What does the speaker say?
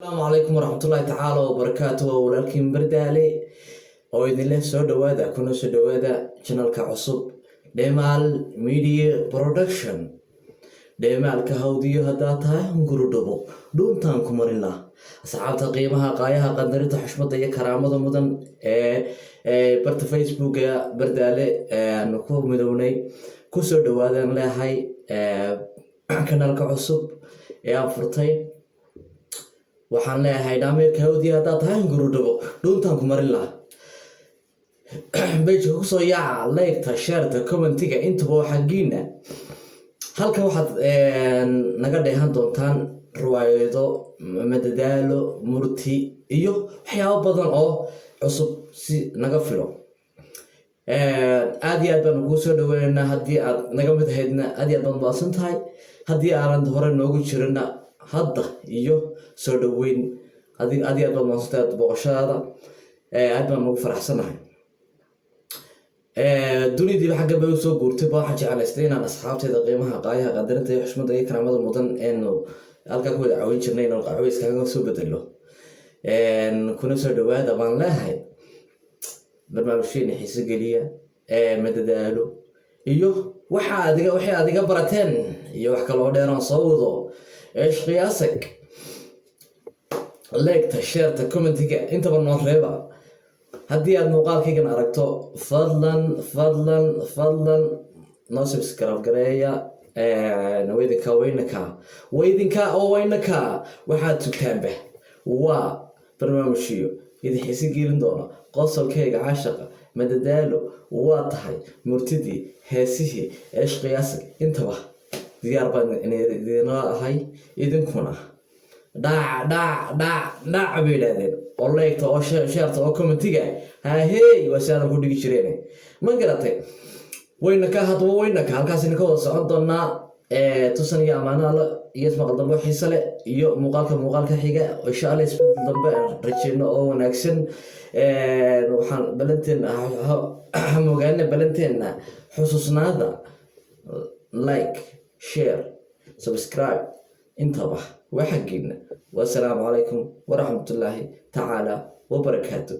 السلام عليكم ورحمة الله تعالى وبركاته ولكن بردالي oo idinle soo dhawaada kuna soo dhawaada channelka cusub DHEEMAAL Media Production DHEEMAALka hawdiyo hadaa tahay gurudhabo dhuuntaan ku marin lah asxaabta qiimaha qaayaha qadarinta xushmada iyo karaamada mudan barta Facebook bardaale aanu ku midownay ku soo dhawaadaan leeyahay channelka cusub aan furtay waxaan leeyahay dhaameerka hawdiyo hadaa tahay gurudhabo dhuuntaan ku marin lah بيجي كوسو يا لايك شير كومنتيga intaba xaqiina halka waxaad naga dheehan doontaan riwaayado madadaalo murti iyo waxyaabo badan oo cusub si naga filo aad iyo aad baan ugu soo dhaweynaa hadii aad naga mid ahaydna aad iyo aad baan baasan tahay hadii aan hore noogu jirina hadda iyo soo dhaweyn aad iyo aad baan baasan tahay boqoshada aad baan ugu faraxsanahay dunidii xagga bay soo guurtay baa jecelaystay inaan asxaabteeda qiimaha qaayaha qadarinta iyo xushmada iyo karaamada mudan halka ku wada caawin jirnay inaan qaxweyskaga soo bedelo kuna soo dhawaada baan leeyahay barnaamijkeena xiiso geliya madadaalo iyo waxa adiga barateen iyo wax kale oo dheer aan soo wado qiyaasig like share commentiga intaba noo reeba haddii aad muuqaalkaygan aragto fadlan noo subscribe gareeya weydinka waxaad tugtaanba waa barnaamijyo idin xiisi gelin doona qosolkayga caashaqa madadaalo waa tahay murtidii heesihii qiyaasig intaba diyaar baan idinla ahay idinkuna dhac bay yidhaahdeen oo leegta oo sheerta oo commentiga hey wasaada ku dhigi jireen ma garatay waynaka halkaasina ka wada socon doonaa tusan iyo amaanaha iyo ismaqal dambe xiiso leh iyo muuqaalka xiga insha Allah isbedel dambe rajayno oo wanaagsan waxaan balanteena xusuusnaada like share subscribe intaba وحقنا والسلام عليكم ورحمة الله تعالى وبركاته.